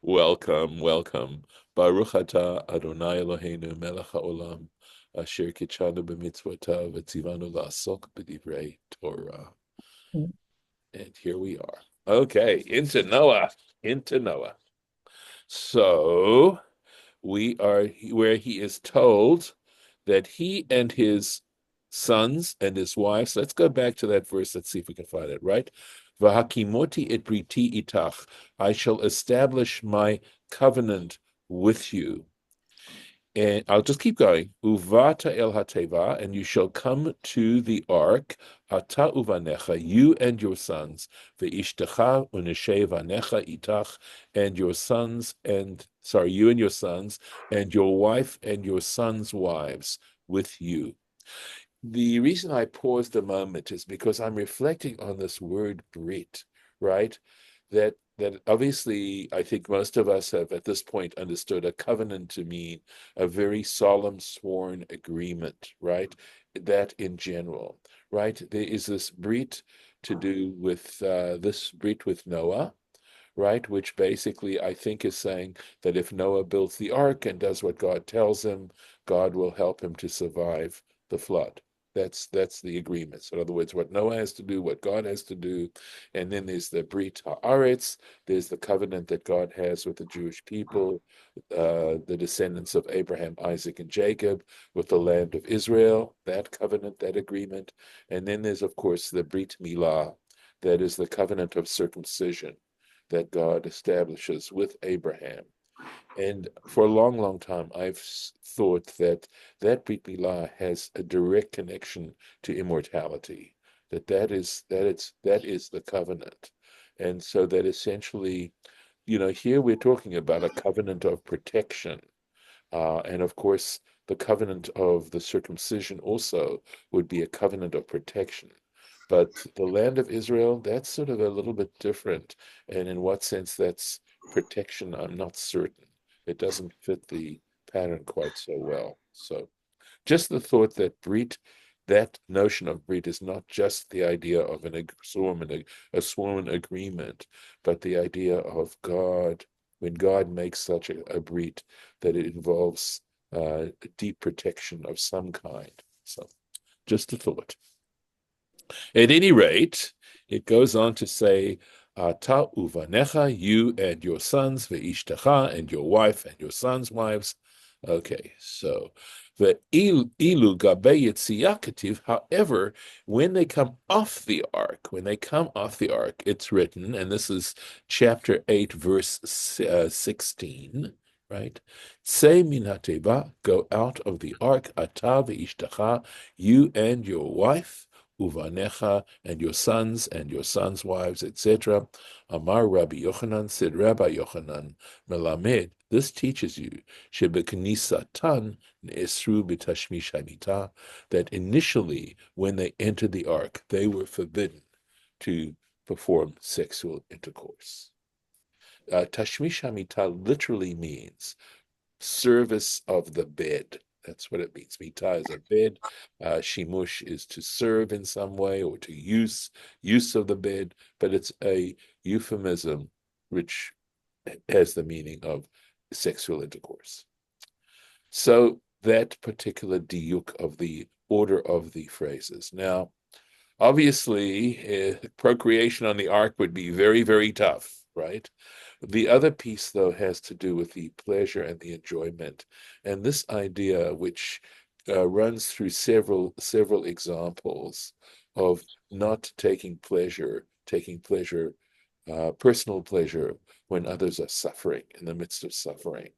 Welcome, welcome. Baruch atah Adonai Eloheinu melech haolam asher kitshanu b'mitzvotav v'tzivanu la'asok b'divrei Torah. And here we are. Okay, into Noah, into Noah. So we are where he is told that he and his sons and his wives, let's go back to that verse, let's see if we can find it, right? V'hakimoti et briti itach, I shall establish my covenant with you. And I'll just keep going. Uvata el hateva, and you shall come to the ark, ata uvanecha, you and your sons, ve'ishtecha uneshe vanecha itach, and your sons and you and your sons, and your wife and your sons' wives with you. The reason I paused a moment is because I'm reflecting on this word Brit, right? That obviously I think most of us have at this point understood a covenant to mean a very solemn sworn agreement, right? That in general, right? There is this Brit to do with this Brit with Noah, right? Which basically I think is saying that if Noah builds the ark and does what God tells him, God will help him to survive the flood. That's the agreement. So in other words, what Noah has to do, what God has to do, and then there's the Brit Haaretz, there's the covenant that God has with the Jewish people, the descendants of Abraham, Isaac, and Jacob, with the land of Israel, that covenant, that agreement, and then there's of course the Brit Milah, that is the covenant of circumcision that God establishes with Abraham. And for a long, long time, I've thought that Brit Milah has a direct connection to immortality. That is the covenant, and so that essentially, here we're talking about a covenant of protection, and of course, the covenant of the circumcision also would be a covenant of protection. But the land of Israel, that's sort of a little bit different. And in what sense that's protection, I'm not certain. It doesn't fit the pattern quite so well. So just the thought that Brit, that notion of Brit is not just the idea of a sworn agreement, but the idea of God, when God makes such a Brit, that it involves deep protection of some kind. So just a thought. At any rate, it goes on to say, Ta uvanecha, you and your sons, ve'ishtecha, and your wife and your sons' wives. Okay, so the ilu gabe yetziah, however, when they come off the ark, it's written, and this is chapter 8, verse 16, right? Say min hateba, go out of the ark, ata ve'ishtecha, you and your wife, uvanecha, and your sons' wives, etc. Amar Rabbi Yochanan, said Rabbi Yochanan, melamed, this teaches you, shebeknisatan ne'esru b'tashmish hamita, that initially, when they entered the ark, they were forbidden to perform sexual intercourse. Tashmish hamita literally means service of the bed. That's what it means. Mita is a bed. Shimush is to serve in some way or to use of the bed, but it's a euphemism which has the meaning of sexual intercourse. So that particular diuk of the order of the phrases. Now, obviously, procreation on the ark would be very, very tough, right? The other piece, though, has to do with the pleasure and the enjoyment. And this idea, which runs through several examples of not taking pleasure, personal pleasure when others are suffering, in the midst of suffering,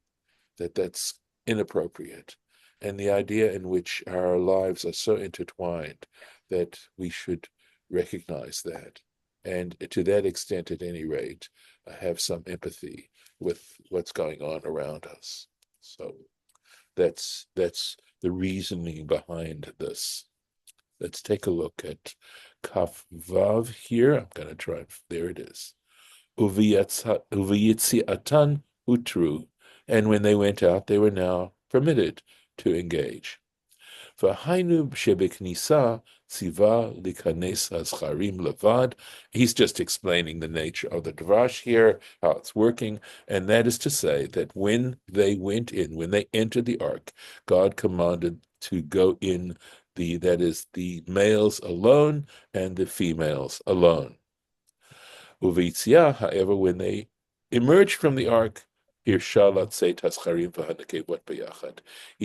that's inappropriate. And the idea in which our lives are so intertwined that we should recognize that. And to that extent, at any rate, have some empathy with what's going on around us. So that's the reasoning behind this. Let's take a look at Kaf Vav here. I'm going to try. There it is. Uviyitziatan utru. And when they went out, they were now permitted to engage. V'hainu shebeknisa tziva likanes hazcharim levad. He's just explaining the nature of the drash here, how it's working, and that is to say that when they went in, when they entered the ark, God commanded to go in that is the males alone and the females alone. Uvitzia, however, when they emerged from the ark, he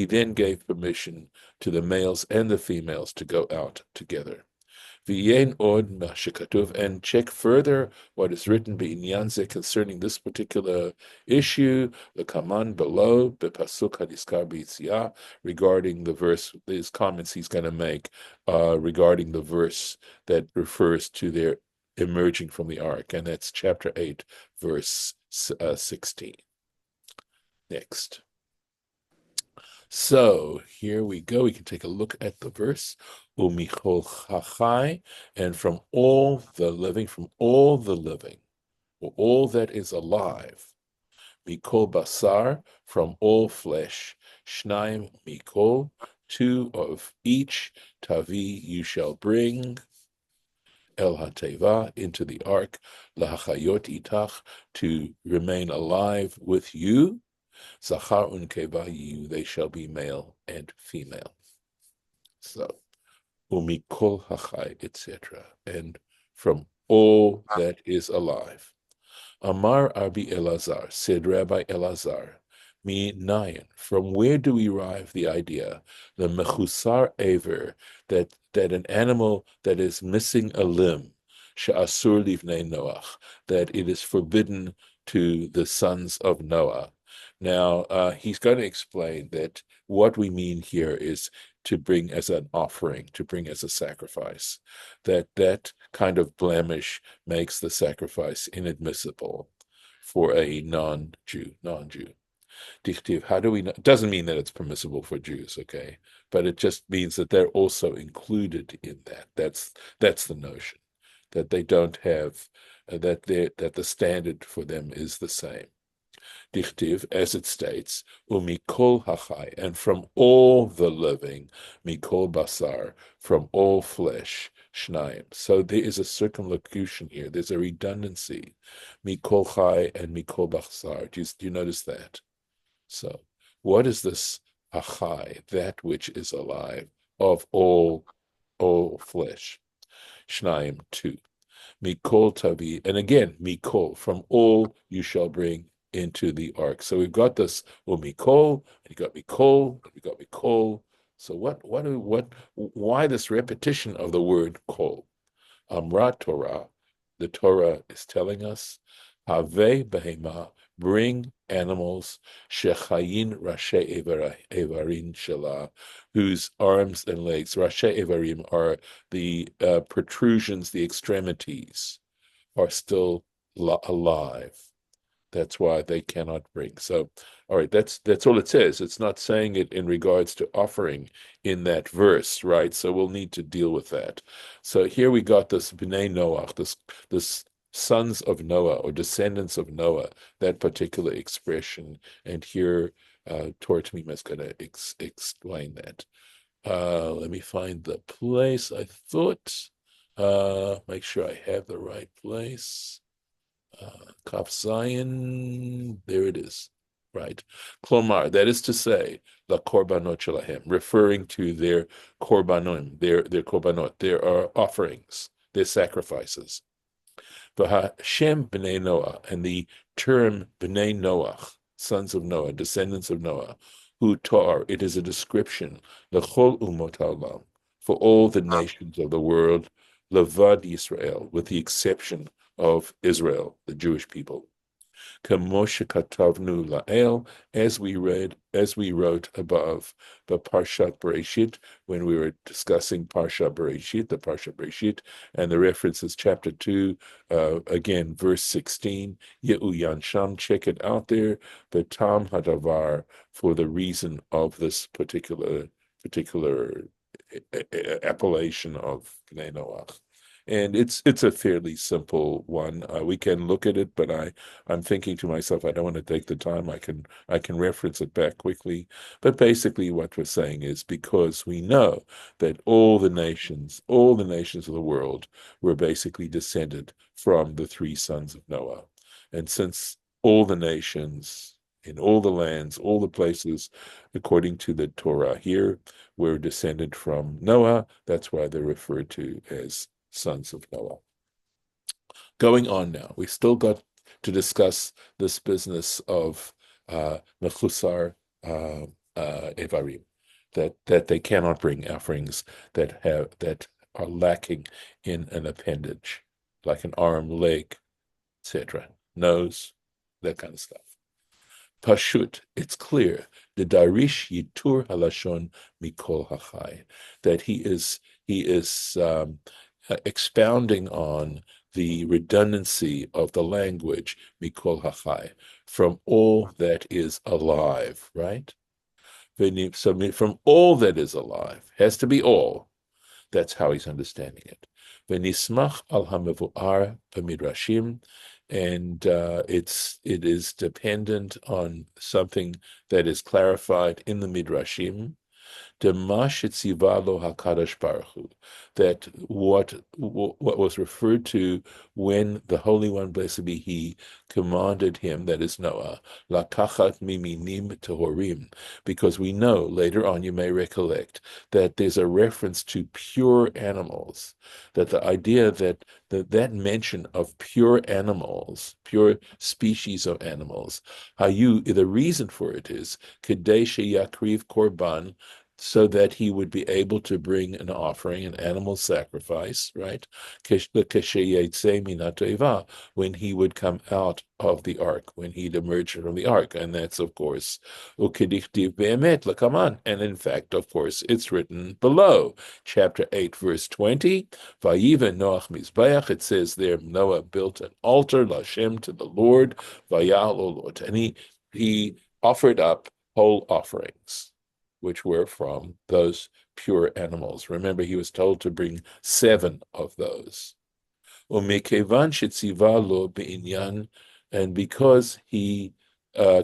then gave permission to the males and the females to go out together. And check further what is written b'inyan concerning this particular issue, the command below, b'pasuk hadiskar b'yitziyah, regarding the verse, these comments he's going to make regarding the verse that refers to their emerging from the ark, and that's chapter 8, verse 16. Next. So here we go. We can take a look at the verse. Umichol chachai, and from all the living, or all that is alive. Mikol basar, from all flesh. Shnaim mikol, 2 of each. Tavi, you shall bring. El hateva, into the ark. Lahachayot itach, to remain alive with you. Zachar unkeva, they shall be male and female. So, umikol hachai, etc. And from all that is alive. Amar Rabbi Elazar, said Rabbi Elazar, mi nayin, from where do we derive the idea, the mechusar aver, that an animal that is missing a limb, she'asur livnei Noach, that it is forbidden to the sons of Noah. Now, he's going to explain that what we mean here is to bring as an offering, to bring as a sacrifice, that kind of blemish makes the sacrifice inadmissible for a non-Jew. Dichtiv, how do we know? It doesn't mean that it's permissible for Jews, okay? But it just means that they're also included in that. That's the notion, that they don't have, that the standard for them is the same. Dichtiv, as it states, umikol hachai, and from all the living, mikol basar, from all flesh, shnaim. So there is a circumlocution here. There's a redundancy, mikol chai and mikol basar. Do you notice that? So, what is this hachai, that which is alive, of all flesh? Shnaim, 2. Mikol tavi, and again, mikol, from all you shall bring into the ark. So we've got this umikol, and you got mikol, and we got mikol. So why this repetition of the word kol? Amra Torah, the Torah is telling us, have behema, bring animals, shechayin rashe evarin shela, whose arms and legs, rashe evarim, are the protrusions, the extremities, are still alive. That's why they cannot bring. So, all right, that's all it says. It's not saying it in regards to offering in that verse, right? So we'll need to deal with that. So here we got this Bnei Noach, this sons of Noah or descendants of Noah, that particular expression. And here Torah Temimah is going to explain that. Let me find the place. I thought, make sure I have the right place. Kaf Zion, there it is, right? Klomar, that is to say, la korbanot shelahem, referring to their korbanon, their korbanot, their offerings, their sacrifices. V'hashem b'nei Noah, and the term b'nei Noach, sons of Noah, descendants of Noah, hu tar, it is a description, l'chol umot haolam, for all the nations of the world, levad Yisrael, with the exception of Israel, the Jewish people. Kemoshe katavnu la'el, as we wrote above, but Parshat Bereshit, when we were discussing Parshat Bereshit, the Parshat Bereshit, and the reference is chapter 2, again, verse 16, Ye'u Yansham, check it out there, Betam Hadavar, for the reason of this particular appellation of Bnei Noach. And it's a fairly simple one. We can look at it, but I'm thinking to myself, I don't want to take the time. I can reference it back quickly. But basically, what we're saying is because we know that all the nations of the world were basically descended from the three sons of Noah, and since all the nations in all the lands, all the places, according to the Torah here, were descended from Noah, that's why they're referred to as sons of Noah. Going on now, we still got to discuss this business of mechusar evarim, that they cannot bring offerings that are lacking in an appendage, like an arm, leg, etc., nose, that kind of stuff. Pashut, it's clear, the Darish Yitur Halashon Mikol Hachai, that he is expounding on the redundancy of the language Mikol Hachai, from all that is alive, right? So from all that is alive, has to be all. That's how he's understanding it. V'nismach al hamevuar b'midrashim, and it is dependent on something that is clarified in the midrashim. Hakadosh Baruch Hu, that what was referred to when the Holy One, blessed be He, commanded him, that is Noah, lakachat miminim tehorim, because we know later on, you may recollect, that there's a reference to pure animals, that the idea that mention of pure animals, pure species of animals, the reason for it is kadesh yakriv korban, so that he would be able to bring an offering, an animal sacrifice, right? When he would come out of the ark, when he'd emerge from the ark. And that's, of course, and in fact, of course, it's written below. Chapter 8, verse 20, Vayiva Noach Mizbeach, it says there, Noah built an altar, Lashem, to the Lord, Vayal Lord. And he offered up whole offerings, which were from those pure animals. Remember, he was told to bring 7 of those. And because he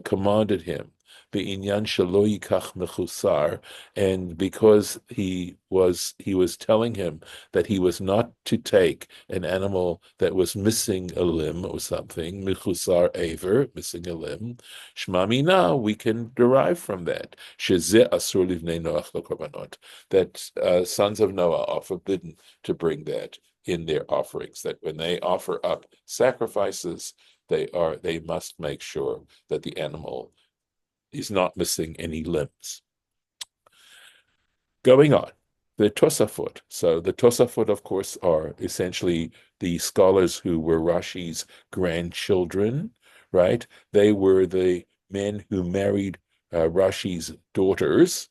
commanded him, be'inyan shelo yikach mechusar, and because he was telling him that he was not to take an animal that was missing a limb or something, mechusar aver, missing a limb, shmamina, we can derive from that, shezeh asur livnei Noach l'korbanot, that sons of Noah are forbidden to bring that in their offerings, that when they offer up sacrifices, they must make sure that the animal is not missing any limbs. Going on, the Tosafot. So the Tosafot, of course, are essentially the scholars who were Rashi's grandchildren, right? They were the men who married Rashi's daughters.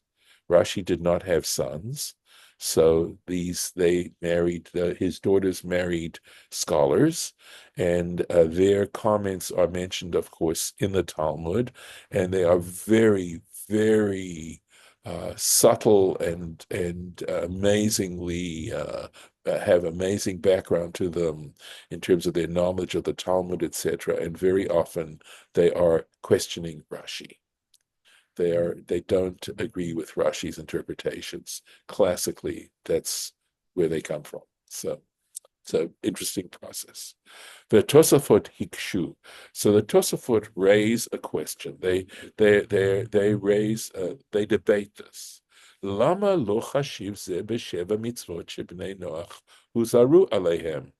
Rashi did not have sons, so his daughters married scholars, and their comments are mentioned, of course, in the Talmud, and they are very, very subtle and amazingly have amazing background to them in terms of their knowledge of the Talmud, etc. And very often they are questioning Rashi. They don't agree with Rashi's interpretations. Classically, that's where they come from. So it's an interesting process. The Tosafot hikshu. So the Tosafot raise a question. They debate this. Lama lo chashiv ze b'sheva mitzvot shebnei Noach huzaru aleihem.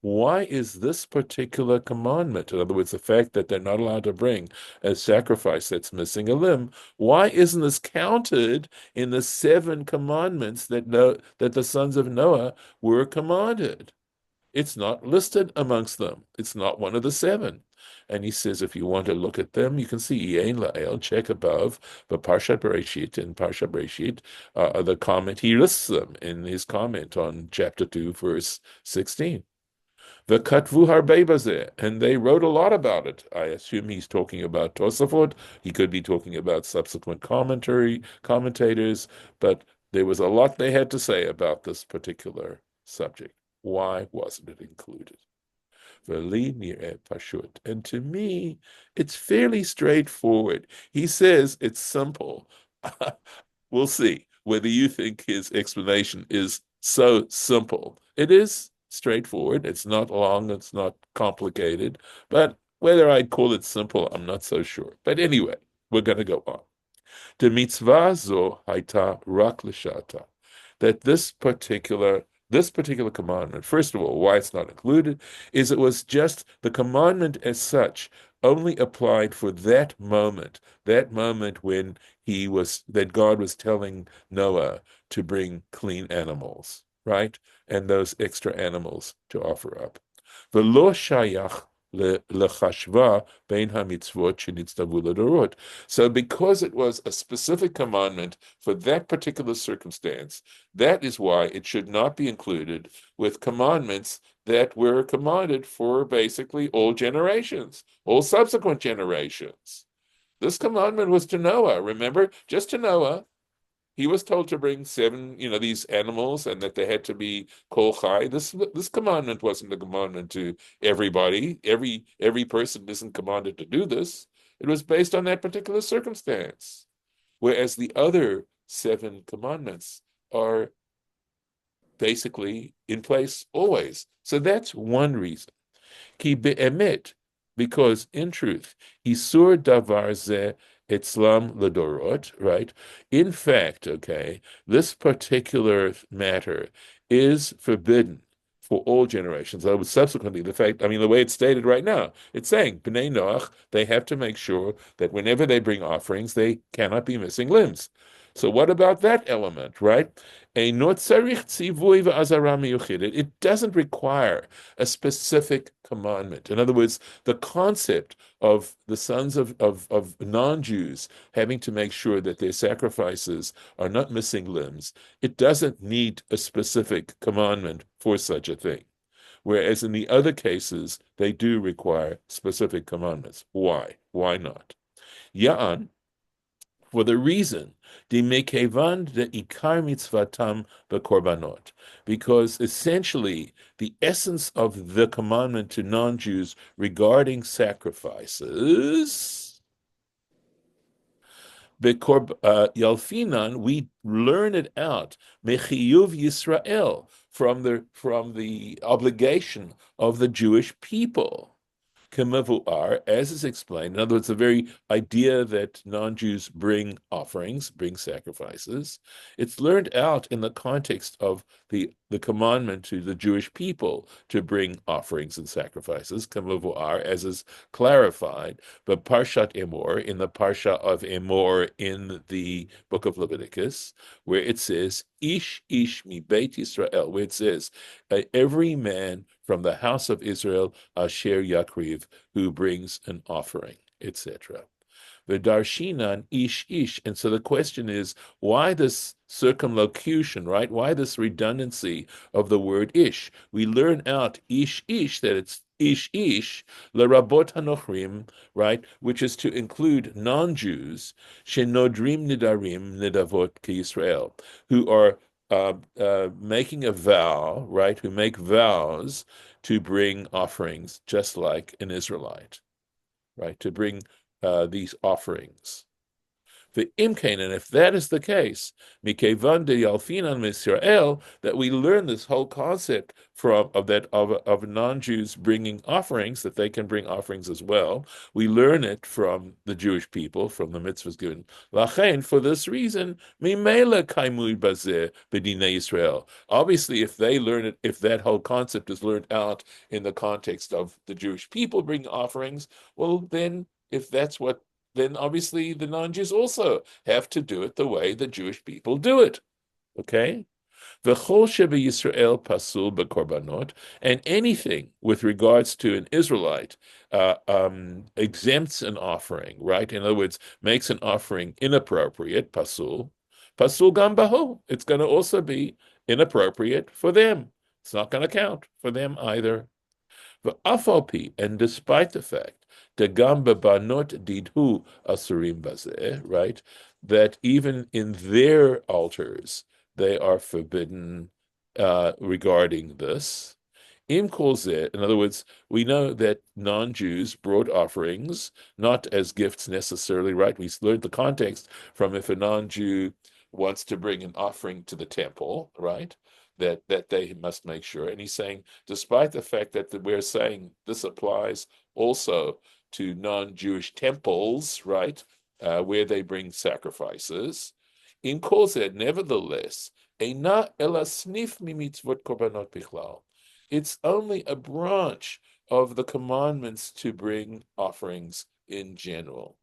Why is this particular commandment, in other words, the fact that they're not allowed to bring a sacrifice that's missing a limb, why isn't this counted in the 7 commandments that the sons of Noah were commanded? It's not listed amongst them. It's not one of the 7. And he says, if you want to look at them, you can see Yein La'el, check above, but Parshat Bereshit, in Parshat Bereshit, the comment, he lists them in his comment on chapter 2, verse 16. The Katvu Harbe Bazeh, and they wrote a lot about it. I assume he's talking about Tosafot. He could be talking about subsequent commentators, but there was a lot they had to say about this particular subject. Why wasn't it included? And to me, it's fairly straightforward. He says it's simple. We'll see whether you think his explanation is so simple. It is straightforward. It's not long. It's not complicated. But whether I'd call it simple, I'm not so sure. But anyway, we're going to go on. The mitzvah zo haita rak l'shata. That this particular commandment, first of all, why it's not included, is it was just the commandment as such only applied for that moment when that God was telling Noah to bring clean animals, right? And those extra animals to offer up. V'lo shayach lechashva bein hamitzvot shenitztavu ledorot. So because it was a specific commandment for that particular circumstance, that is why it should not be included with commandments that were commanded for basically all generations, all subsequent generations. This commandment was to Noah, remember? Just to Noah. He was told to bring 7, these animals, and that they had to be kol chai. This commandment wasn't a commandment to everybody. Every person isn't commanded to do this. It was based on that particular circumstance. Whereas the other 7 commandments are basically in place always. So that's one reason. Ki be'emet, because in truth, isur davar zeh etzlam ledorot, right? In fact, okay, this particular matter is forbidden for all generations. Subsequently, the way it's stated right now, it's saying, B'nai Noach, they have to make sure that whenever they bring offerings, they cannot be missing limbs. So what about that element, right? It doesn't require a specific commandment. In other words, the concept of the sons of non-Jews having to make sure that their sacrifices are not missing limbs, it doesn't need a specific commandment for such a thing. Whereas in the other cases, they do require specific commandments. Why? Why not? Ya'an, for the reason, the mekevan the ikar mitzvatam bekorbanot, because essentially the essence of the commandment to non-Jews regarding sacrifices, yalfinan, we learn it out mechiyuv Yisrael, from the obligation of the Jewish people. Kemevuar, as is explained. In other words, the very idea that non-Jews bring offerings, bring sacrifices, it's learned out in the context of the commandment to the Jewish people to bring offerings and sacrifices, Kemevuar, as is clarified, but Parshat Emor, in the Parsha of Emor in the book of Leviticus, where it says, Ish mi Beit Yisrael, where it says, every man from the house of Israel, Asher Yakriv, who brings an offering, etc. V'darshinan ish. And so the question is, why this circumlocution, right? Why this redundancy of the word ish? We learn out ish, that it's ish, lerabot hanochrim, right? Which is to include non-Jews, shenodrim nidavot k'Yisrael, who are making a vow, right? Who make vows to bring offerings just like an Israelite, right? To bring these offerings. The imkain, and if that is the case, mikevan de yalfinan Israel, that we learn this whole concept of non-Jews bringing offerings, that they can bring offerings as well. We learn it from the Jewish people, from the mitzvahs given. Lachen, for this reason, mimela kaimui bazeh b'dinei Israel. Obviously, if they learn it, if that whole concept is learned out in the context of the Jewish people bringing offerings, well, then if that's what, then obviously the non-Jews also have to do it the way the Jewish people do it. Okay? V'chol sheba Yisrael pasul b'korbanot, and anything with regards to an Israelite exempts an offering, right? In other words, makes an offering inappropriate, pasul gam baho. It's going to also be inappropriate for them. It's not going to count for them either. V'afalpi, and despite the fact Dagam bebanot didhu asurim bazeh, right? That even in their altars they are forbidden regarding this. Im kolzeh, in other words, we know that non-Jews brought offerings, not as gifts necessarily, right? We learned the context from if a non-Jew wants to bring an offering to the temple, right? That they must make sure. And he's saying, despite the fact that we're saying this applies also to non-Jewish temples, right? Where they bring sacrifices. Im kolzeh, nevertheless, eina ela snif mimitzvot korbanot bichlal. It's only a branch of the commandments to bring offerings in general.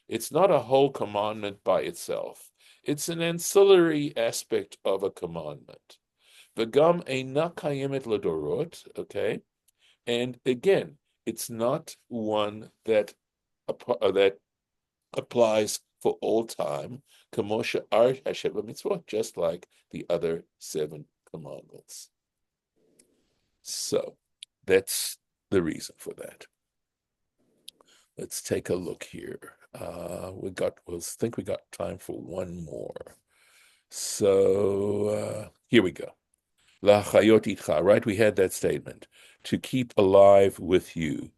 It's not a whole commandment by itself. It's an ancillary aspect of a commandment. V'gam eina kayemet ladorot, okay? And again, it's not one that applies for all time, kamosha ar hasheva mitzvot, just like the other 7 commandments. So that's the reason for that. Let's take a look here. We'll think we got time for one more. So here we go. La chayot itcha, right? We had that statement. To keep alive with you.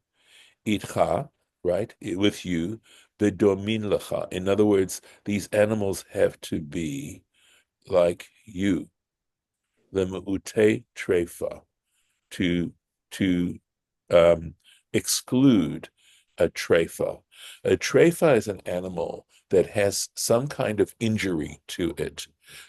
Itcha, right? With you. Bedomin lecha. In other words, these animals have to be like you. Lemeute trefa. To exclude a treifa. A treifa is an animal that has some kind of injury to it.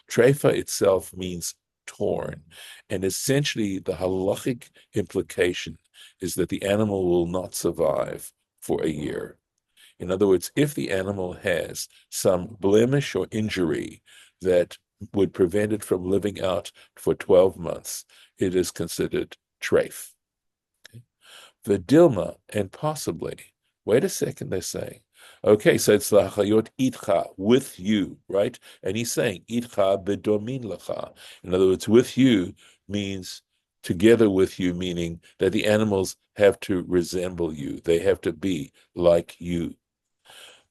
Treifa itself means torn, and essentially the halachic implication is that the animal will not survive for a year. In other words, if the animal has some blemish or injury that would prevent it from living out for 12 months, it is considered treif. The Dilma, and possibly, wait a second, they're saying, okay, so it's the Chayot itcha, with you, right? And he's saying, itcha bedomin lecha. In other words, with you means together with you, meaning that the animals have to resemble you. They have to be like you.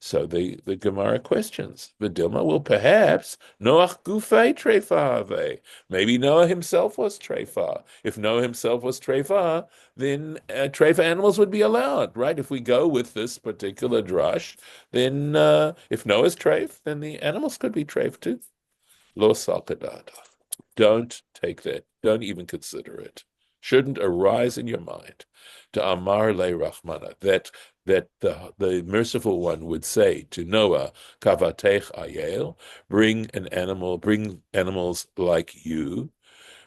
So the Gemara questions, Vidilma, well, perhaps Noach gufei trefa. Maybe Noah himself was trefa. If Noah himself was trefa, then trefa animals would be allowed, right? If we go with this particular drush, then if Noah's treif, then the animals could be treif too. Lo salkadada. Don't take that. Don't even consider it. Shouldn't arise in your mind. To Amar le Rahmana, that the merciful one would say to Noah, Kavatech ayel, bring animals like you,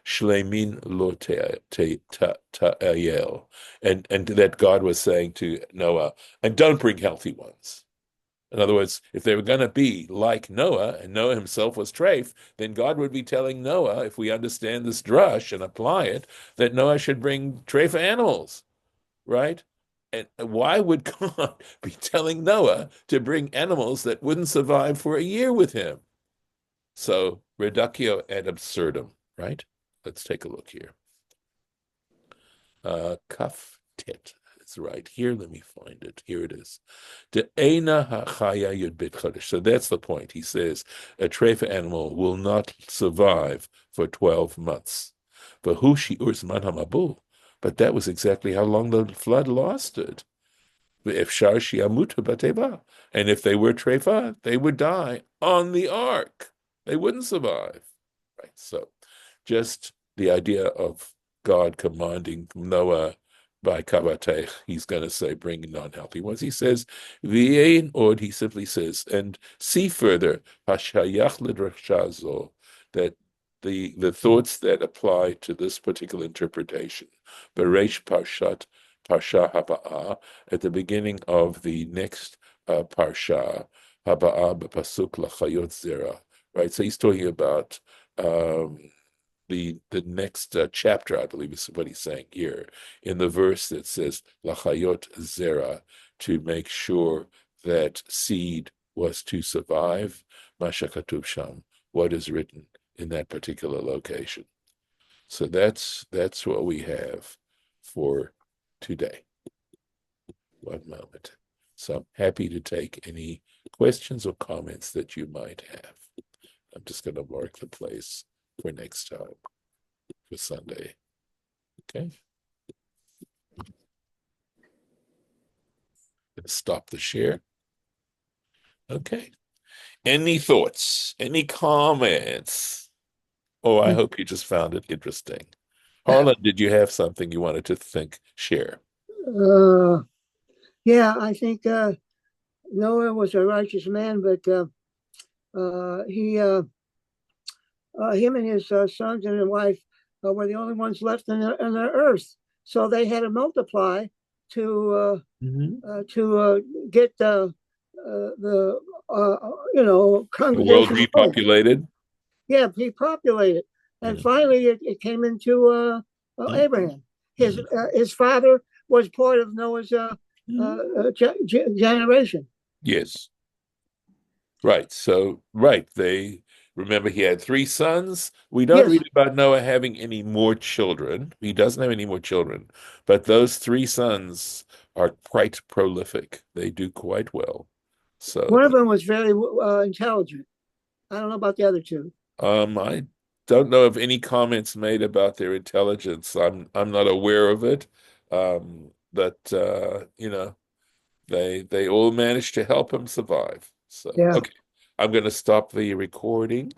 Shleimin lo ayel, and that God was saying to Noah, and don't bring healthy ones. In other words, if they were going to be like Noah, and Noah himself was treif, then God would be telling Noah, if we understand this drush and apply it, that Noah should bring treif animals, right? And why would God be telling Noah to bring animals that wouldn't survive for a year with him? So, reductio ad absurdum, right? Let's take a look here. Kaf tet. It's right here. Let me find it. Here it is. So that's the point. He says a treifa animal will not survive for 12 months. But that was exactly how long the flood lasted. And if they were treifa, they would die on the ark. They wouldn't survive. Right. So just the idea of God commanding Noah by kavatech, he's going to say, bring non-healthy ones. He says, v'yein od, he simply says, and see further, hashayach lidrashazo, that the thoughts that apply to this particular interpretation, bereish parsha haba'ah, at the beginning of the next parsha, haba'ah b'pasuk lachayot zera, right? So he's talking about the next chapter, I believe is what he's saying here, in the verse that says lachayot zera, to make sure that seed was to survive, masha katuv sham, what is written in that particular location. So that's what we have for today. One moment. So I'm happy to take any questions or comments that you might have. I'm just going to mark the place for next time, for Sunday. Okay. Stop the share. Okay. Any thoughts? Any comments? Oh, I hope you just found it interesting. Harlan, did you have something you wanted to share? Uh, yeah, I think Noah was a righteous man, but him and his sons and his wife were the only ones left on the earth. So they had to multiply to get the The world congregation full. repopulated? Yeah, be populated, and Mhm. finally it came into Abraham. His father was part of Noah's generation. Yes. Right. So, right. They remember he had three sons. We don't Yes, read about Noah having any more children. He doesn't have any more children, but those three sons are quite prolific. They do quite well. So, one of them was very intelligent. I don't know about the other two. I don't know of any comments made about their intelligence. I'm not aware of it. But they all managed to help him survive. So, Yeah. okay. I'm going to stop the recording.